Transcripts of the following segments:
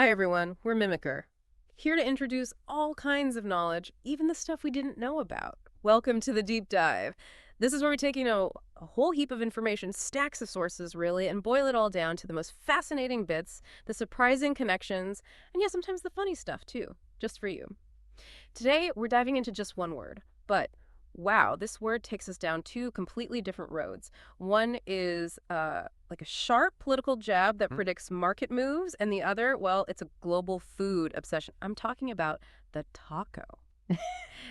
Hi everyone, we're Mimicker, here to introduce all kinds of knowledge, even the stuff we didn't know about. Welcome to the deep dive. This is where we take, a whole heap of information, stacks of sources really, and boil it all down to the most fascinating bits, the surprising connections, and yeah, sometimes the funny stuff too, just for you. Today, we're diving into just one word, but wow, this word takes us down two completely different roads. One is like a sharp political jab that predicts market moves, and the other, well, it's a global food obsession. I'm talking about the taco.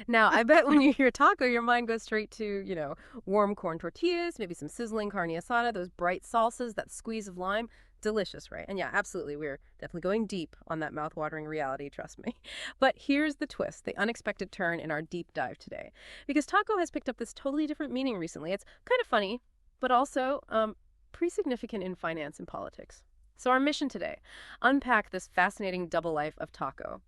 Now, I bet when you hear taco, your mind goes straight to, warm corn tortillas, maybe some sizzling carne asada, those bright salsas, that squeeze of lime. Delicious, right? And yeah, absolutely, we're definitely going deep on that mouth-watering reality, trust me. But here's the twist, the unexpected turn in our deep dive today. Because taco has picked up this totally different meaning recently. It's kind of funny, but also pretty significant in finance and politics. So our mission today, unpack this fascinating double life of taco.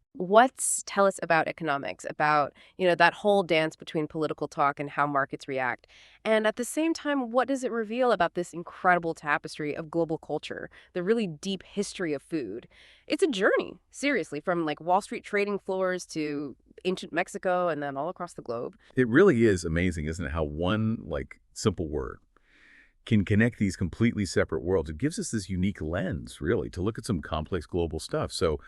Tell us about economics, about, that whole dance between political talk and how markets react. And at the same time, what does it reveal about this incredible tapestry of global culture, the really deep history of food? It's a journey, seriously, from like Wall Street trading floors to ancient Mexico and then all across the globe. It really is amazing, isn't it, how one, simple word can connect these completely separate worlds. It gives us this unique lens, really, to look at some complex global stuff. So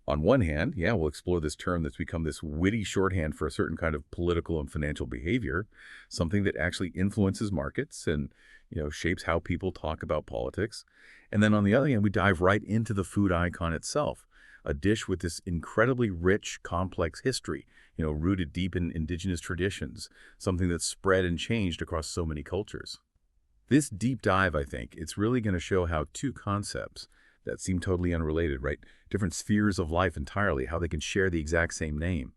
on one hand, yeah, we'll explore this term that's become this witty shorthand for a certain kind of political and financial behavior, something that actually influences markets and, shapes how people talk about politics. And then on the other hand, we dive right into the food icon itself, a dish with this incredibly rich, complex history, rooted deep in indigenous traditions, something that's spread and changed across so many cultures. This deep dive, I think, it's really going to show how two concepts that seem totally unrelated, right? Different spheres of life entirely, how they can share the exact same name.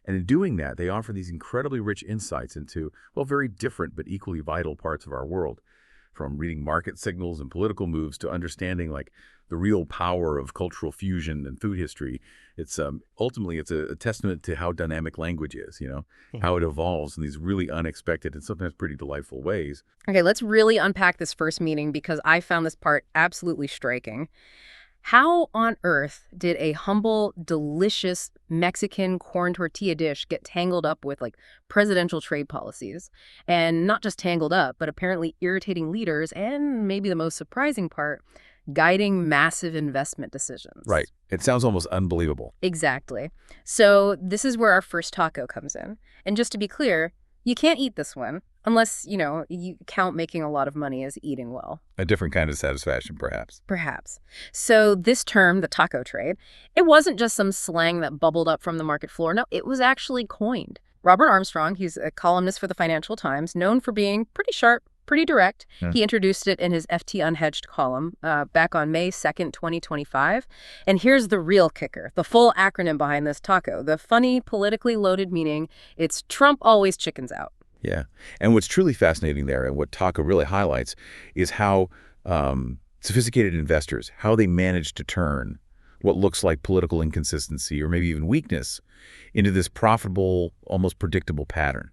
And in doing that, they offer these incredibly rich insights into, well, very different but equally vital parts of our world. From reading market signals and political moves to understanding the real power of cultural fusion and food history. It's ultimately it's a testament to how dynamic language is, how it evolves in these really unexpected and sometimes pretty delightful ways. Okay, let's really unpack this first meaning because I found this part absolutely striking. How on earth did a humble, delicious Mexican corn tortilla dish get tangled up with presidential trade policies? And not just tangled up, but apparently irritating leaders and maybe the most surprising part, guiding massive investment decisions. Right. It sounds almost unbelievable. Exactly. So this is where our first taco comes in. And just to be clear, you can't eat this one unless, you count making a lot of money as eating well. A different kind of satisfaction, perhaps. Perhaps. So this term, the taco trade, it wasn't just some slang that bubbled up from the market floor. No, it was actually coined. Robert Armstrong, he's a columnist for the Financial Times, known for being pretty sharp, pretty direct. Yeah. He introduced it in his FT Unhedged column back on May 2nd, 2025. And here's the real kicker, the full acronym behind this taco. The funny, politically loaded meaning, it's Trump always chickens out. Yeah. And what's truly fascinating there and what taco really highlights is how sophisticated investors, how they manage to turn what looks like political inconsistency or maybe even weakness into this profitable, almost predictable pattern.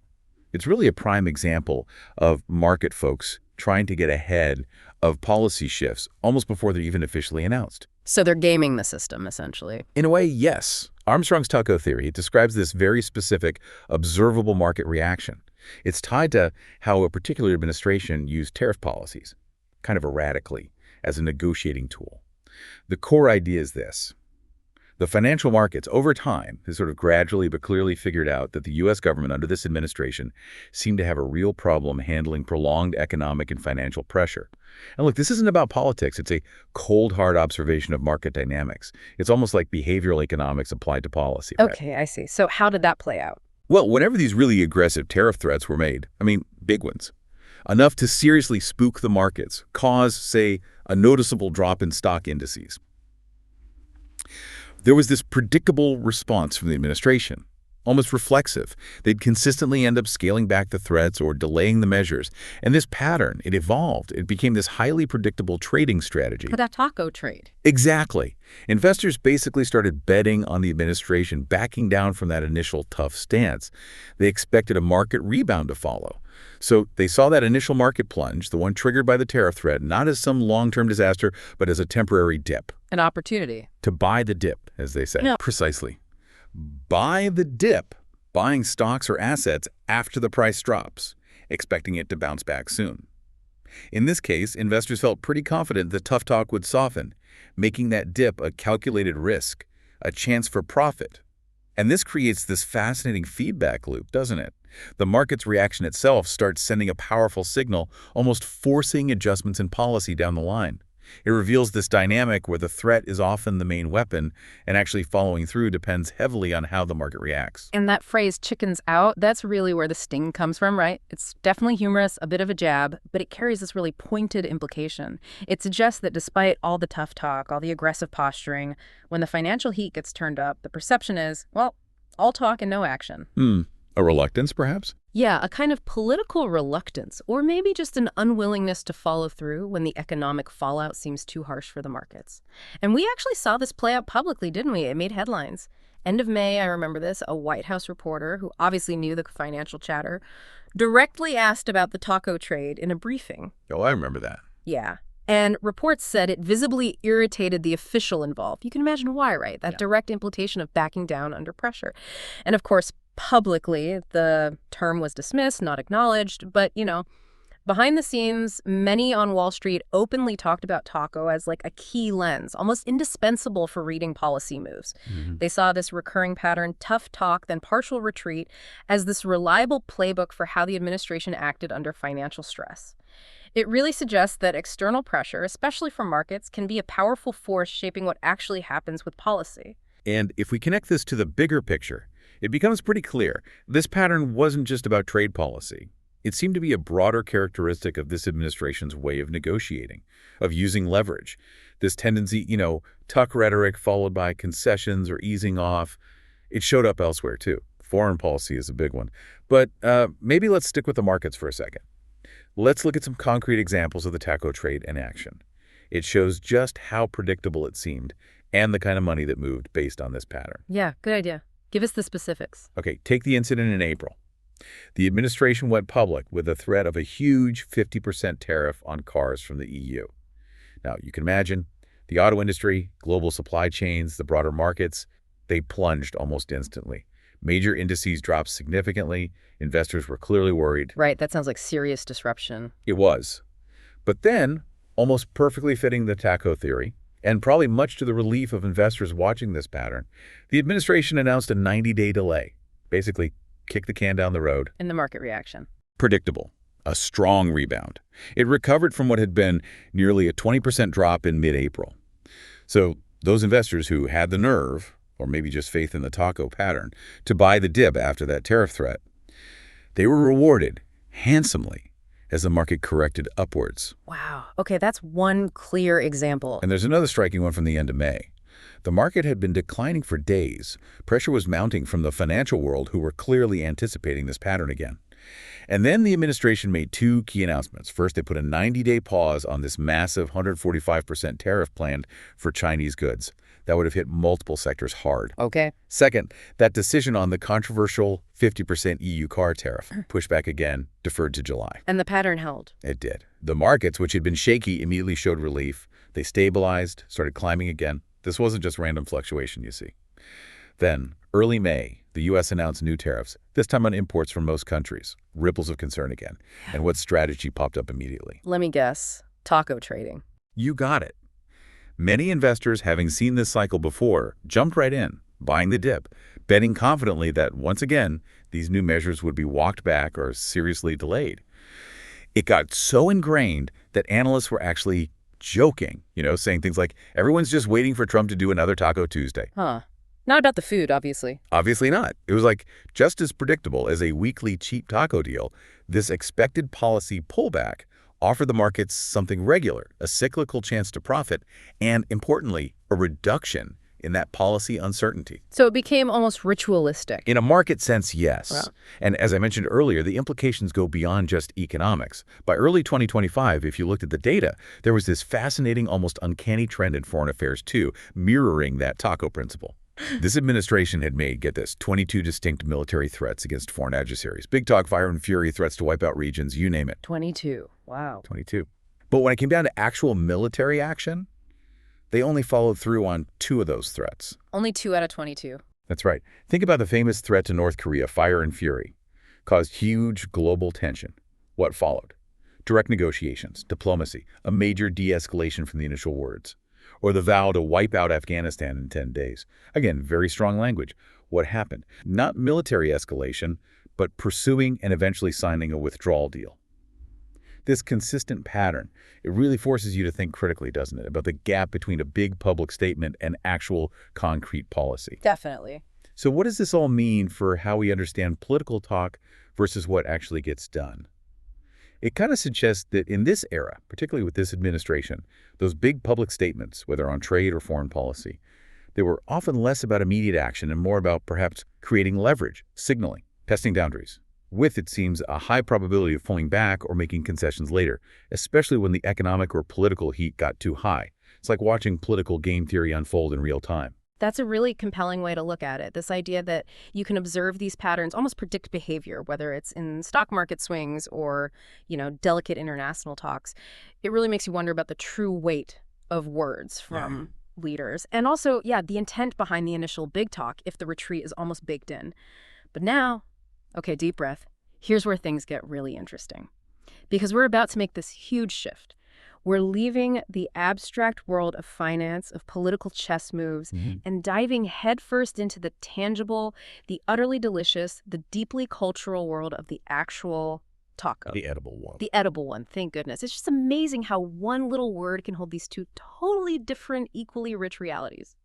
It's really a prime example of market folks trying to get ahead of policy shifts almost before they're even officially announced. So they're gaming the system, essentially. In a way, yes. Armstrong's taco theory describes this very specific, observable market reaction. It's tied to how a particular administration used tariff policies, kind of erratically, as a negotiating tool. The core idea is this. The financial markets, over time, has sort of gradually but clearly figured out that the U.S. government under this administration seemed to have a real problem handling prolonged economic and financial pressure. And look, this isn't about politics. It's a cold, hard observation of market dynamics. It's almost like behavioral economics applied to policy. Okay, right? I see. So how did that play out? Well, whenever these really aggressive tariff threats were made, big ones, enough to seriously spook the markets, cause, say, a noticeable drop in stock indices, there was this predictable response from the administration. almost reflexive. They'd consistently end up scaling back the threats or delaying the measures. And this pattern, it evolved. It became this highly predictable trading strategy. For that taco trade. Exactly. Investors basically started betting on the administration backing down from that initial tough stance. They expected a market rebound to follow. So they saw that initial market plunge, the one triggered by the tariff threat, not as some long-term disaster, but as a temporary dip. An opportunity. To buy the dip, as they say. Yeah. Precisely. Buy the dip, buying stocks or assets after the price drops, expecting it to bounce back soon. In this case, investors felt pretty confident the tough talk would soften, making that dip a calculated risk, a chance for profit. And this creates this fascinating feedback loop, doesn't it? The market's reaction itself starts sending a powerful signal, almost forcing adjustments in policy down the line. It reveals this dynamic where the threat is often the main weapon, and actually following through depends heavily on how the market reacts. And that phrase, chickens out, that's really where the sting comes from, right? It's definitely humorous, a bit of a jab, but it carries this really pointed implication. It suggests that despite all the tough talk, all the aggressive posturing, when the financial heat gets turned up, the perception is, well, all talk and no action. A reluctance, perhaps? Yeah, a kind of political reluctance, or maybe just an unwillingness to follow through when the economic fallout seems too harsh for the markets. And we actually saw this play out publicly, didn't we? It made headlines. End of May, I remember this, a White House reporter, who obviously knew the financial chatter, directly asked about the taco trade in a briefing. Oh, I remember that. Yeah. And reports said it visibly irritated the official involved. You can imagine why, right? That direct implication of backing down under pressure. And of course, publicly, the term was dismissed, not acknowledged. But, behind the scenes, many on Wall Street openly talked about taco as like a key lens, almost indispensable for reading policy moves. They saw this recurring pattern, tough talk, then partial retreat, as this reliable playbook for how the administration acted under financial stress. It really suggests that external pressure, especially for markets, can be a powerful force shaping what actually happens with policy. And if we connect this to the bigger picture, it becomes pretty clear this pattern wasn't just about trade policy. It seemed to be a broader characteristic of this administration's way of negotiating, of using leverage. This tendency, tuck rhetoric followed by concessions or easing off. It showed up elsewhere, too. Foreign policy is a big one. But maybe let's stick with the markets for a second. Let's look at some concrete examples of the taco trade in action. It shows just how predictable it seemed and the kind of money that moved based on this pattern. Yeah, good idea. Give us the specifics. Okay, take the incident in April. The administration went public with a threat of a huge 50% tariff on cars from the EU. Now, you can imagine the auto industry, global supply chains, the broader markets, they plunged almost instantly. Major indices dropped significantly. Investors were clearly worried. Right, that sounds like serious disruption. It was. But then, almost perfectly fitting the taco theory, and probably much to the relief of investors watching this pattern, the administration announced a 90-day delay. Basically, kick the can down the road. And the market reaction. Predictable. A strong rebound. It recovered from what had been nearly a 20% drop in mid-April. So those investors who had the nerve, or maybe just faith in the taco pattern, to buy the dip after that tariff threat, they were rewarded handsomely as the market corrected upwards. Wow. Okay, that's one clear example. And there's another striking one from the end of May. The market had been declining for days. Pressure was mounting from the financial world, who were clearly anticipating this pattern again. And then the administration made two key announcements. First, they put a 90-day pause on this massive 145% tariff planned for Chinese goods. That would have hit multiple sectors hard. Okay. Second, that decision on the controversial 50% EU car tariff, pushed back again, deferred to July. And the pattern held. It did. The markets, which had been shaky, immediately showed relief. They stabilized, started climbing again. This wasn't just random fluctuation, you see. Then, early May, the U.S. announced new tariffs, this time on imports from most countries. Ripples of concern again. And what strategy popped up immediately? Let me guess. Taco trading. You got it. Many investors, having seen this cycle before, jumped right in, buying the dip, betting confidently that, once again, these new measures would be walked back or seriously delayed. It got so ingrained that analysts were actually joking, saying things like, everyone's just waiting for Trump to do another Taco Tuesday. Huh. Not about the food, obviously. Obviously not. It was like just as predictable as a weekly cheap taco deal. This expected policy pullback offered the markets something regular, a cyclical chance to profit, and importantly, a reduction in that policy uncertainty. So it became almost ritualistic. In a market sense, yes. Wow. And as I mentioned earlier, the implications go beyond just economics. By early 2025, if you looked at the data, there was this fascinating, almost uncanny trend in foreign affairs too, mirroring that taco principle. This administration had made, get this, 22 distinct military threats against foreign adversaries. Big talk, fire and fury, threats to wipe out regions, you name it. 22. Wow. 22. But when it came down to actual military action, they only followed through on 2 of those threats. Only 2 out of 22. That's right. Think about the famous threat to North Korea, fire and fury. Caused huge global tension. What followed? Direct negotiations, diplomacy, a major de-escalation from the initial words. Or the vow to wipe out Afghanistan in 10 days. Again, very strong language. What happened? Not military escalation, but pursuing and eventually signing a withdrawal deal. This consistent pattern, it really forces you to think critically, doesn't it, about the gap between a big public statement and actual concrete policy. Definitely. So what does this all mean for how we understand political talk versus what actually gets done? It kind of suggests that in this era, particularly with this administration, those big public statements, whether on trade or foreign policy, they were often less about immediate action and more about perhaps creating leverage, signaling, testing boundaries, with, it seems, a high probability of pulling back or making concessions later, especially when the economic or political heat got too high. It's like watching political game theory unfold in real time. That's a really compelling way to look at it. This idea that you can observe these patterns, almost predict behavior, whether it's in stock market swings or, delicate international talks. It really makes you wonder about the true weight of words from leaders. And also, the intent behind the initial big talk if the retreat is almost baked in. But now, okay, deep breath. Here's where things get really interesting. Because we're about to make this huge shift. We're leaving the abstract world of finance, of political chess moves, and diving headfirst into the tangible, the utterly delicious, the deeply cultural world of the actual taco. The edible one. The edible one, thank goodness. It's just amazing how one little word can hold these 2 totally different, equally rich realities.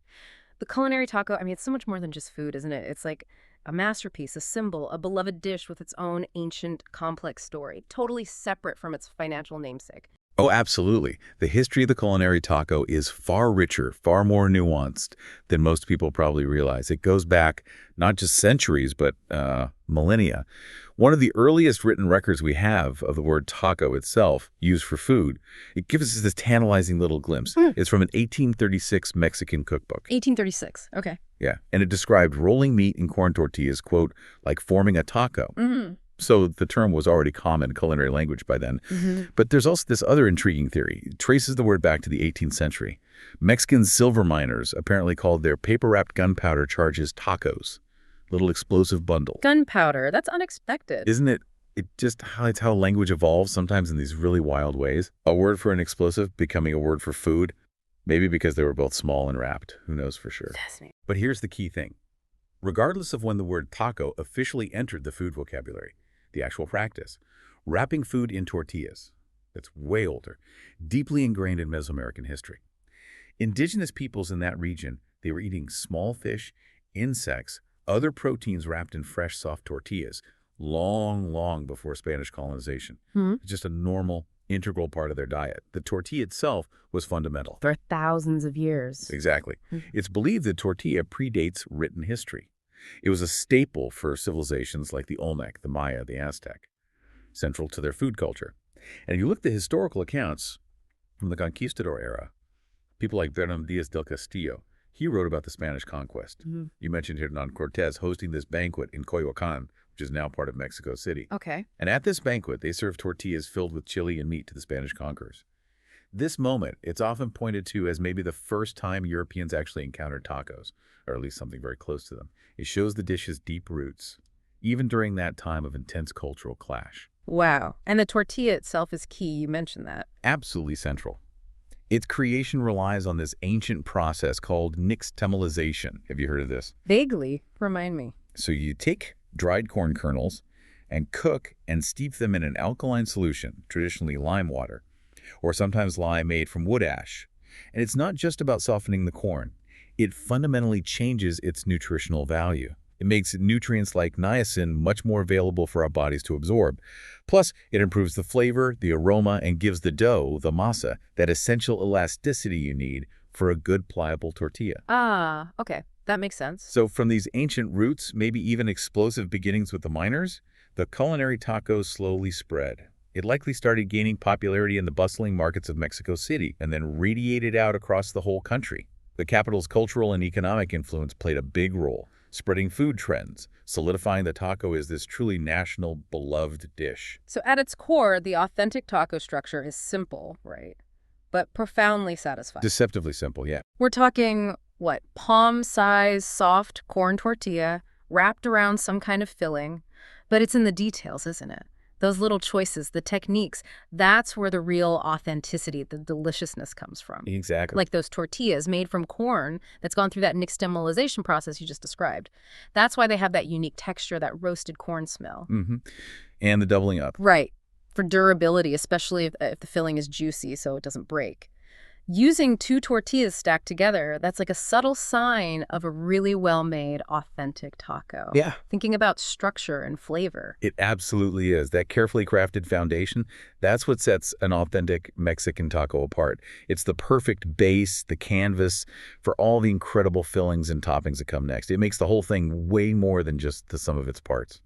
The culinary taco, it's so much more than just food, isn't it? It's like a masterpiece, a symbol, a beloved dish with its own ancient, complex story, totally separate from its financial namesake. Oh, absolutely. The history of the culinary taco is far richer, far more nuanced than most people probably realize. It goes back not just centuries, but millennia. One of the earliest written records we have of the word taco itself, used for food, it gives us this tantalizing little glimpse. It's from an 1836 Mexican cookbook. 1836, okay. Yeah, and it described rolling meat in corn tortillas, quote, like forming a taco. So the term was already common culinary language by then. But there's also this other intriguing theory. It traces the word back to the 18th century. Mexican silver miners apparently called their paper-wrapped gunpowder charges tacos, little explosive bundle. Gunpowder, that's unexpected. Isn't it? It just highlights how language evolves sometimes in these really wild ways. A word for an explosive becoming a word for food, maybe because they were both small and wrapped. Who knows for sure. Fascinating. But here's the key thing. Regardless of when the word taco officially entered the food vocabulary, the actual practice, wrapping food in tortillas, that's way older, deeply ingrained in Mesoamerican history. Indigenous peoples in that region, they were eating small fish, insects, other proteins wrapped in fresh, soft tortillas, long before Spanish colonization. Just a normal, integral part of their diet. The tortilla itself was fundamental. For thousands of years. Exactly. It's believed that tortilla predates written history. It was a staple for civilizations like the Olmec, the Maya, the Aztec, central to their food culture. And if you look at the historical accounts from the conquistador era, people like Bernardo Diaz del Castillo, he wrote about the Spanish conquest. You mentioned Hernan Cortez hosting this banquet in Coyoacan, which is now part of Mexico City. Okay. And at this banquet, they served tortillas filled with chili and meat to the Spanish conquerors. This moment, it's often pointed to as maybe the first time Europeans actually encountered tacos, or at least something very close to them. It shows the dish's deep roots, even during that time of intense cultural clash. Wow. And the tortilla itself is key. You mentioned that. Absolutely central. Its creation relies on this ancient process called nixtamalization. Have you heard of this? Vaguely. Remind me. So you take dried corn kernels and cook and steep them in an alkaline solution, traditionally lime water, or sometimes lye made from wood ash. And it's not just about softening the corn. It fundamentally changes its nutritional value. It makes nutrients like niacin much more available for our bodies to absorb. Plus, it improves the flavor, the aroma, and gives the dough, the masa, that essential elasticity you need for a good pliable tortilla. Ah, okay. That makes sense. So from these ancient roots, maybe even explosive beginnings with the miners, the culinary taco slowly spread. It likely started gaining popularity in the bustling markets of Mexico City and then radiated out across the whole country. The capital's cultural and economic influence played a big role, spreading food trends, solidifying the taco as this truly national, beloved dish. So at its core, the authentic taco structure is simple, right? But profoundly satisfying. Deceptively simple, yeah. We're talking, what, palm-sized soft corn tortilla wrapped around some kind of filling. But it's in the details, isn't it? Those little choices, the techniques, that's where the real authenticity, the deliciousness comes from. Exactly. Like those tortillas made from corn that's gone through that nixtamalization process you just described. That's why they have that unique texture, that roasted corn smell. And the doubling up. Right. For durability, especially if the filling is juicy so it doesn't break. Using two tortillas stacked together, that's like a subtle sign of a really well-made, authentic taco. Yeah. Thinking about structure and flavor. It absolutely is. That carefully crafted foundation, that's what sets an authentic Mexican taco apart. It's the perfect base, the canvas, for all the incredible fillings and toppings that come next. It makes the whole thing way more than just the sum of its parts.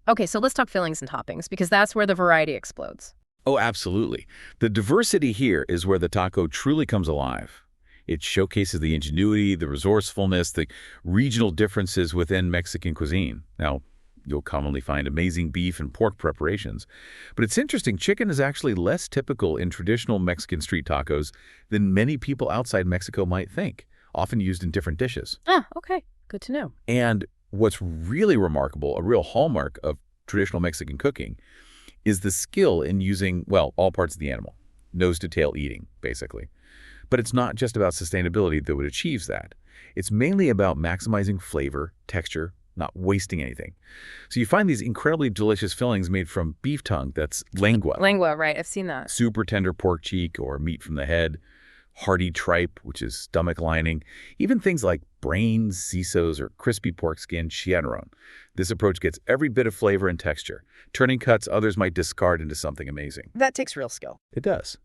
Okay, so let's talk fillings and toppings, because that's where the variety explodes. Oh, absolutely. The diversity here is where the taco truly comes alive. It showcases the ingenuity, the resourcefulness, the regional differences within Mexican cuisine. Now, you'll commonly find amazing beef and pork preparations. But it's interesting, chicken is actually less typical in traditional Mexican street tacos than many people outside Mexico might think, often used in different dishes. Ah, okay. Good to know. And what's really remarkable, a real hallmark of traditional Mexican cooking, is the skill in using, well, all parts of the animal, nose to tail eating, basically. But it's not just about sustainability that achieves that. It's mainly about maximizing flavor, texture, not wasting anything. So you find these incredibly delicious fillings made from beef tongue, that's lengua. Lengua, right. I've seen that. Super tender pork cheek or meat from the head, hearty tripe, which is stomach lining, even things like brains, sisos, or crispy pork skin, chicharrón. This approach gets every bit of flavor and texture, turning cuts others might discard into something amazing. That takes real skill. It does.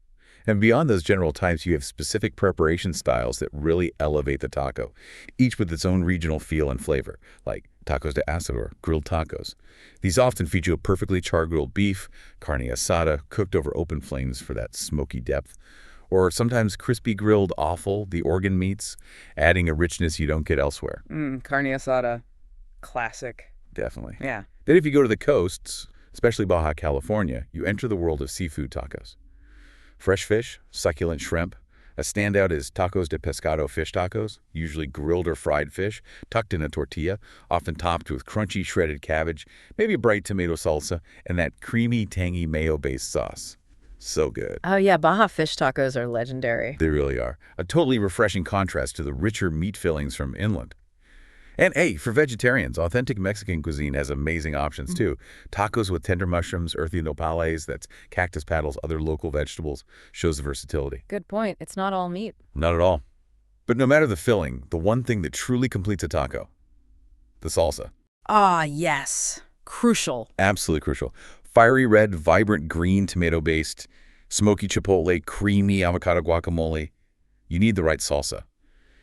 And beyond those general types, you have specific preparation styles that really elevate the taco, each with its own regional feel and flavor, like tacos de asador, grilled tacos. These often feature a perfectly char-grilled beef, carne asada, cooked over open flames for that smoky depth, or sometimes crispy grilled offal, the organ meats, adding a richness you don't get elsewhere. Carne asada. Classic. Definitely. Yeah. Then if you go to the coasts, especially Baja California, you enter the world of seafood tacos. Fresh fish, succulent shrimp. A standout is tacos de pescado fish tacos, usually grilled or fried fish, tucked in a tortilla, often topped with crunchy shredded cabbage, maybe a bright tomato salsa, and that creamy, tangy mayo-based sauce. So good. Oh, yeah. Baja fish tacos are legendary. They really are. A totally refreshing contrast to the richer meat fillings from inland. And hey, for vegetarians, authentic Mexican cuisine has amazing options too. Tacos with tender mushrooms, earthy nopales, that's cactus paddles, other local vegetables, shows the versatility. Good point. It's not all meat. Not at all. But no matter the filling, the one thing that truly completes a taco, the salsa. Ah, yes. Crucial. Absolutely crucial. Fiery red, vibrant green tomato-based, smoky chipotle, creamy avocado guacamole. You need the right salsa.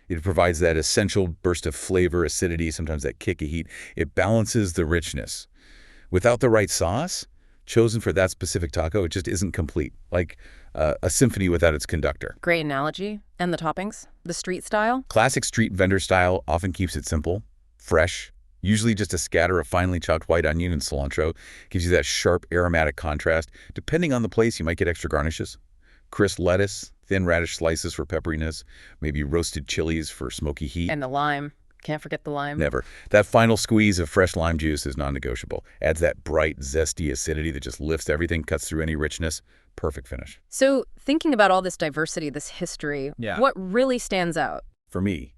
It provides that essential burst of flavor, acidity, sometimes that kick of heat. It balances the richness. Without the right sauce, chosen for that specific taco, it just isn't complete. Like a symphony without its conductor. Great analogy. And the toppings? The street style? Classic street vendor style often keeps it simple, fresh, usually just a scatter of finely chopped white onion and cilantro. Gives you that sharp aromatic contrast. Depending on the place, you might get extra garnishes. Crisp lettuce, thin radish slices for pepperiness, maybe roasted chilies for smoky heat. And the lime. Can't forget the lime. Never. That final squeeze of fresh lime juice is non-negotiable. Adds that bright, zesty acidity that just lifts everything, cuts through any richness. Perfect finish. So thinking about all this diversity, this history, what really stands out? For me,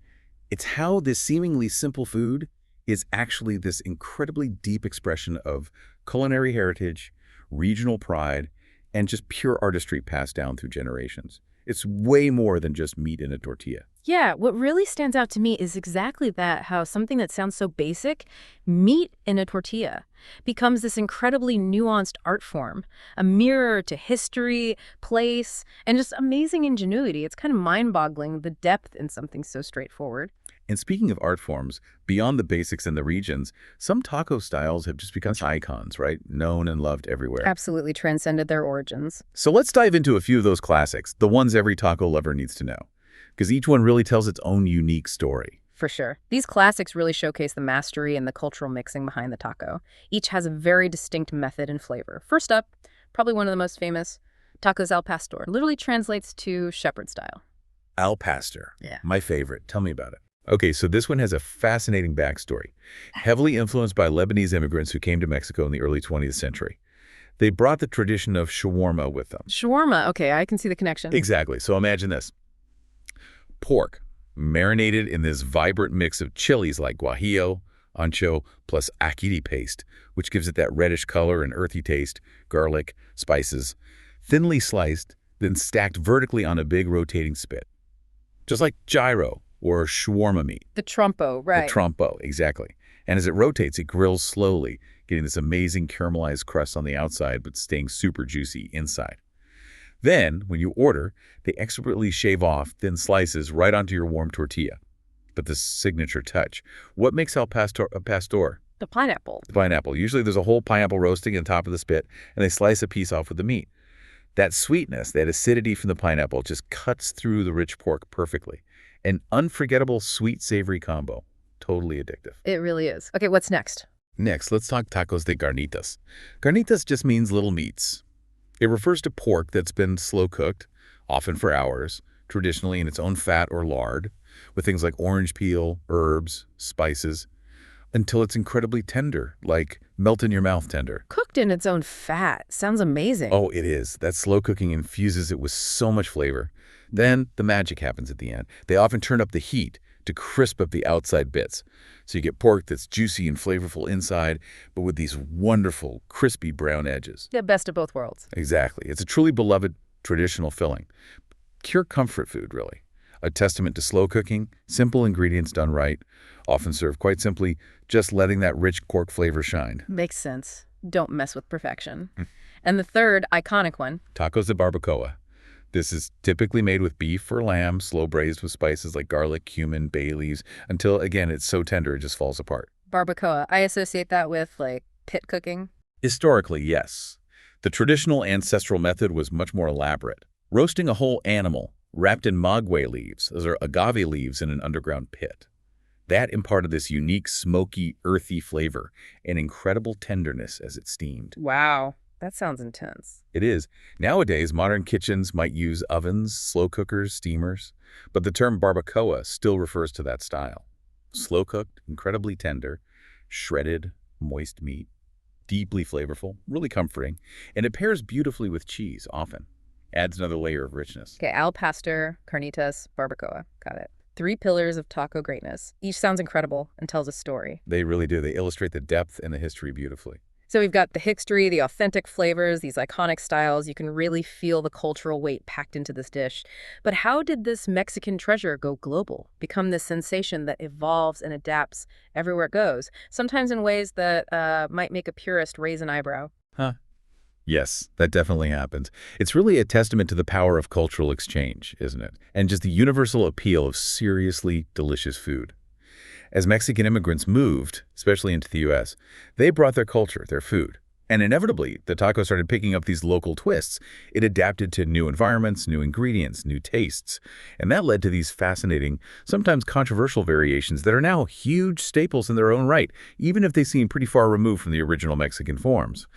it's how this seemingly simple food is actually this incredibly deep expression of culinary heritage, regional pride, and just pure artistry passed down through generations. It's way more than just meat in a tortilla. Yeah, what really stands out to me is exactly that, how something that sounds so basic, meat in a tortilla, becomes this incredibly nuanced art form, a mirror to history, place, and just amazing ingenuity. It's kind of mind-boggling, the depth in something so straightforward. And speaking of art forms, beyond the basics and the regions, some taco styles have just become icons, right? Known and loved everywhere. Absolutely transcended their origins. So let's dive into a few of those classics, the ones every taco lover needs to know, because each one really tells its own unique story. For sure. These classics really showcase the mastery and the cultural mixing behind the taco. Each has a very distinct method and flavor. First up, probably one of the most famous, tacos al pastor. Literally translates to shepherd style. Al pastor, Yeah. my favorite. Tell me about it. Okay, so this one has a fascinating backstory. Heavily influenced by Lebanese immigrants who came to Mexico in the early 20th century. They brought the tradition of shawarma with them. Shawarma. Okay, I can see the connection. Exactly. So imagine this. Pork, marinated in this vibrant mix of chilies like guajillo, ancho, plus ají paste, which gives it that reddish color and earthy taste, garlic, spices, thinly sliced, then stacked vertically on a big rotating spit. Just like gyro or shawarma meat. The trompo, right. The trompo, exactly. And as it rotates, it grills slowly, getting this amazing caramelized crust on the outside, but staying super juicy inside. Then, when you order, they expertly shave off thin slices right onto your warm tortilla. But the signature touch. What makes al pastor a pastor? The pineapple. The pineapple. Usually there's a whole pineapple roasting on top of the spit, and they slice a piece off with the meat. That sweetness, that acidity from the pineapple just cuts through the rich pork perfectly. An unforgettable sweet-savory combo. Totally addictive. It really is. Okay, what's next? Next, let's talk tacos de carnitas. Carnitas just means little meats. It refers to pork that's been slow-cooked, often for hours, traditionally in its own fat or lard, with things like orange peel, herbs, spices, until it's incredibly tender, like melt-in-your-mouth tender. Cooked in its own fat. Sounds amazing. Oh, it is. That slow cooking infuses it with so much flavor. Then the magic happens at the end. They often turn up the heat to crisp up the outside bits. So you get pork that's juicy and flavorful inside, but with these wonderful, crispy brown edges. The best of both worlds. Exactly. It's a truly beloved traditional filling. Pure comfort food, really. A testament to slow cooking, simple ingredients done right, often served quite simply, just letting that rich pork flavor shine. Makes sense. Don't mess with perfection. And the third, iconic one. Tacos de barbacoa. This is typically made with beef or lamb, slow braised with spices like garlic, cumin, bay leaves, until, again, it's so tender it just falls apart. Barbacoa. I associate that with, like, pit cooking. Historically, yes. The traditional ancestral method was much more elaborate. Roasting a whole animal, wrapped in maguey leaves, those are agave leaves in an underground pit. That imparted this unique, smoky, earthy flavor and incredible tenderness as it steamed. Wow. That sounds intense. It is. Nowadays, modern kitchens might use ovens, slow cookers, steamers, but the term barbacoa still refers to that style. Slow-cooked, incredibly tender, shredded, moist meat, deeply flavorful, really comforting, and it pairs beautifully with cheese, often. Adds another layer of richness. Okay, al pastor, carnitas, barbacoa. Got it. 3 pillars of taco greatness. Each sounds incredible and tells a story. They really do. They illustrate the depth and the history beautifully. So we've got the history, the authentic flavors, these iconic styles. You can really feel the cultural weight packed into this dish. But how did this Mexican treasure go global, become this sensation that evolves and adapts everywhere it goes, sometimes in ways that might make a purist raise an eyebrow? Huh. Yes, that definitely happens. It's really a testament to the power of cultural exchange, isn't it? And just the universal appeal of seriously delicious food. As Mexican immigrants moved, especially into the U.S., they brought their culture, their food. And inevitably, the taco started picking up these local twists. It adapted to new environments, new ingredients, new tastes. And that led to these fascinating, sometimes controversial variations that are now huge staples in their own right, even if they seem pretty far removed from the original Mexican forms.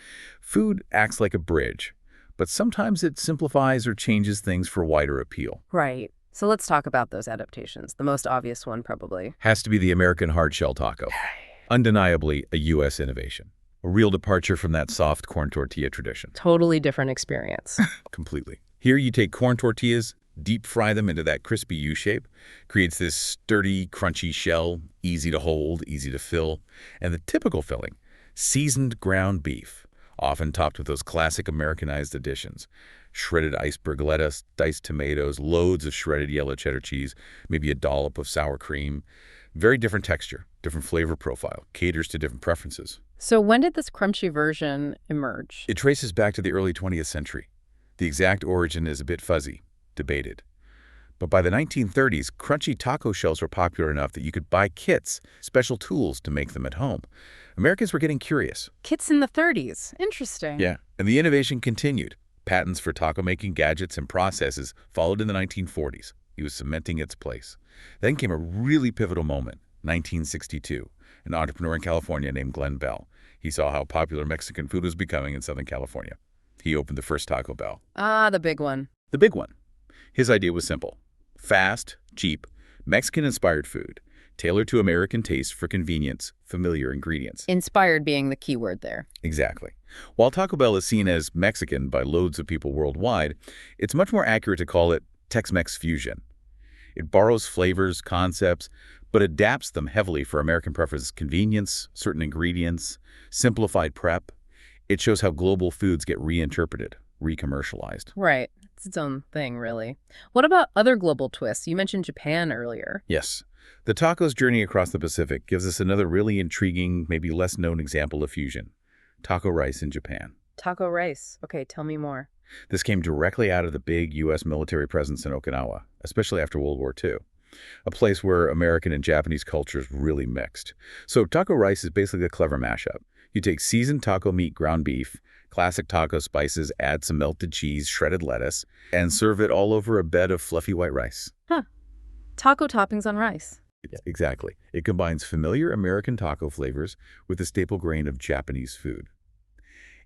Food acts like a bridge, but sometimes it simplifies or changes things for wider appeal. Right. So let's talk about those adaptations. The most obvious one, probably. Has to be the American hard-shell taco. Undeniably a U.S. innovation. A real departure from that soft corn tortilla tradition. Totally different experience. Completely. Here you take corn tortillas, deep fry them into that crispy U shape, creates this sturdy, crunchy shell, easy to hold, easy to fill, and the typical filling, seasoned ground beef, often topped with those classic Americanized additions. shredded iceberg lettuce, diced tomatoes, loads of shredded yellow cheddar cheese, maybe a dollop of sour cream. Very different texture, different flavor profile, caters to different preferences. So when did this crunchy version emerge? It traces back to the early 20th century. The exact origin is a bit fuzzy, debated. But by the 1930s, crunchy taco shells were popular enough that you could buy kits, special tools to make them at home. Americans were getting curious. Kits in the 30s. Interesting. Yeah, and the innovation continued. Patents for taco-making gadgets and processes followed in the 1940s. It was cementing its place. Then came a really pivotal moment, 1962. An entrepreneur in California named Glenn Bell. He saw how popular Mexican food was becoming in Southern California. He opened the first Taco Bell. Ah, the big one. The big one. His idea was simple. Fast, cheap, Mexican-inspired food, tailored to American taste for convenience, familiar ingredients. Inspired being the key word there. Exactly. While Taco Bell is seen as Mexican by loads of people worldwide, it's much more accurate to call it Tex-Mex fusion. It borrows flavors, concepts, but adapts them heavily for American preferences, convenience, certain ingredients, simplified prep. It shows how global foods get reinterpreted, re-commercialized. Right. It's its own thing, really. What about other global twists? You mentioned Japan earlier. Yes. The taco's journey across the Pacific gives us another really intriguing, maybe less known example of fusion. Taco rice in Japan. Taco rice. Okay, tell me more. This came directly out of the big U.S. military presence in Okinawa, especially after World War II, a place where American and Japanese cultures really mixed. So taco rice is basically a clever mashup. You take seasoned taco meat, ground beef, classic taco spices, add some melted cheese, shredded lettuce, and serve it all over a bed of fluffy white rice. Huh. Taco toppings on rice. Yeah, exactly. It combines familiar American taco flavors with the staple grain of Japanese food.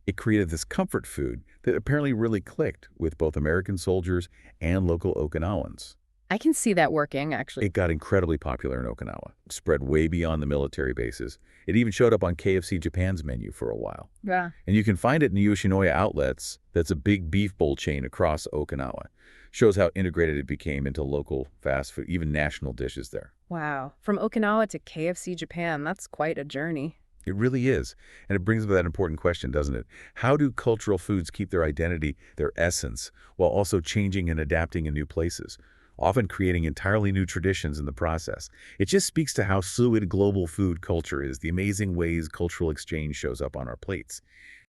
It created this comfort food that apparently really clicked with both American soldiers and local Okinawans. I can see that working, actually. It got incredibly popular in Okinawa, spread way beyond the military bases. It even showed up on KFC Japan's menu for a while. Yeah. And you can find it in Yoshinoya outlets. That's a big beef bowl chain across Okinawa. Shows how integrated it became into local fast food, even national dishes there. Wow. From Okinawa to KFC Japan, that's quite a journey. It really is. And it brings up that important question, doesn't it? How do cultural foods keep their identity, their essence, while also changing and adapting in new places, often creating entirely new traditions in the process? It just speaks to how fluid global food culture is, the amazing ways cultural exchange shows up on our plates.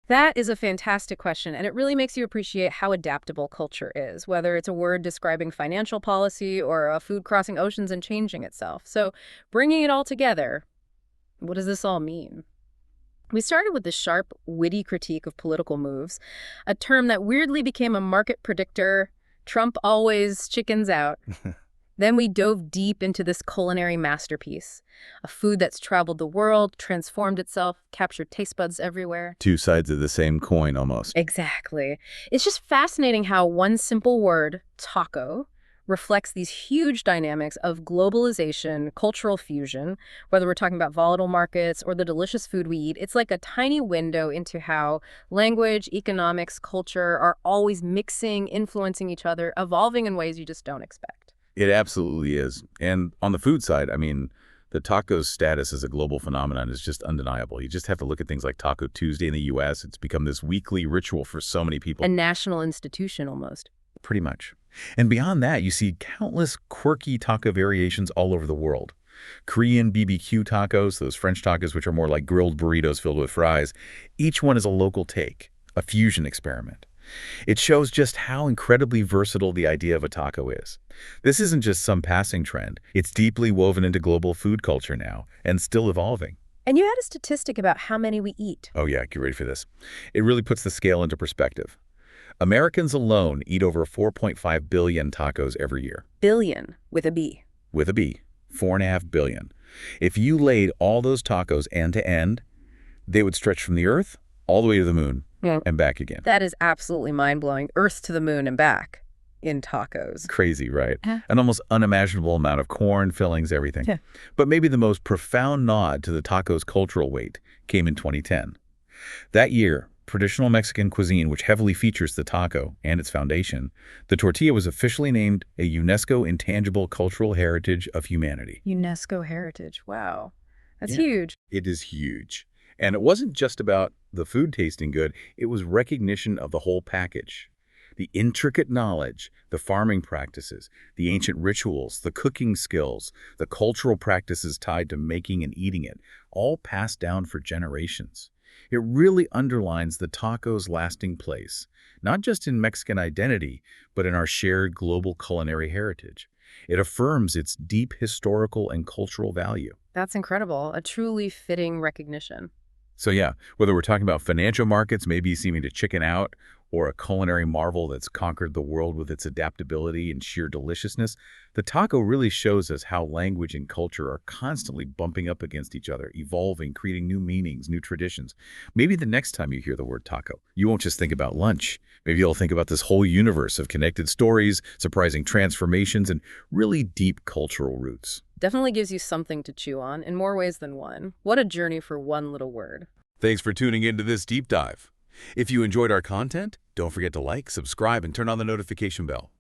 That is a fantastic question, and it really makes you appreciate how adaptable culture is, whether it's a word describing financial policy or a food crossing oceans and changing itself. So bringing it all together, what does this all mean? We started with the sharp, witty critique of political moves, a term that weirdly became a market predictor. Trump always chickens out. Then we dove deep into this culinary masterpiece, a food that's traveled the world, transformed itself, captured taste buds everywhere. Two sides of the same coin, almost. Exactly. It's just fascinating how one simple word, taco, reflects these huge dynamics of globalization, cultural fusion, whether we're talking about volatile markets or the delicious food we eat. It's like a tiny window into how language, economics, culture are always mixing, influencing each other, evolving in ways you just don't expect. It absolutely is. And on the food side, I mean, the taco's status as a global phenomenon is just undeniable. You just have to look at things like Taco Tuesday in the U.S. It's become this weekly ritual for so many people. A national institution, almost. Pretty much. And beyond that, you see countless quirky taco variations all over the world. Korean BBQ tacos, those French tacos which are more like grilled burritos filled with fries. Each one is a local take, a fusion experiment. It shows just how incredibly versatile the idea of a taco is. This isn't just some passing trend. It's deeply woven into global food culture now, and still evolving. And you had a statistic about how many we eat. Oh yeah, get ready for this. It really puts the scale into perspective. Americans alone eat over 4.5 billion tacos every year. Billion, with a B. With a B. 4.5 billion. If you laid all those tacos end to end, they would stretch from the earth all the way to the moon and back again. That is absolutely mind-blowing. Earth to the moon and back in tacos. Crazy, right? An almost unimaginable amount of corn, fillings, everything. Yeah. But maybe the most profound nod to the taco's cultural weight came in 2010. That year, traditional Mexican cuisine, which heavily features the taco and its foundation, the tortilla was officially named a UNESCO Intangible Cultural Heritage of Humanity. UNESCO heritage. Wow. That's huge. It is huge. And it wasn't just about the food tasting good, it was recognition of the whole package. The intricate knowledge, the farming practices, the ancient rituals, the cooking skills, the cultural practices tied to making and eating it, all passed down for generations. It really underlines the taco's lasting place, not just in Mexican identity, but in our shared global culinary heritage. It affirms its deep historical and cultural value. That's incredible. A truly fitting recognition. So yeah, whether we're talking about financial markets maybe seeming to chicken out, or a culinary marvel that's conquered the world with its adaptability and sheer deliciousness, the taco really shows us how language and culture are constantly bumping up against each other, evolving, creating new meanings, new traditions. Maybe the next time you hear the word taco, you won't just think about lunch. Maybe you'll think about this whole universe of connected stories, surprising transformations, and really deep cultural roots. Definitely gives you something to chew on in more ways than one. What a journey for one little word. Thanks for tuning into this deep dive. If you enjoyed our content, don't forget to like, subscribe, and turn on the notification bell.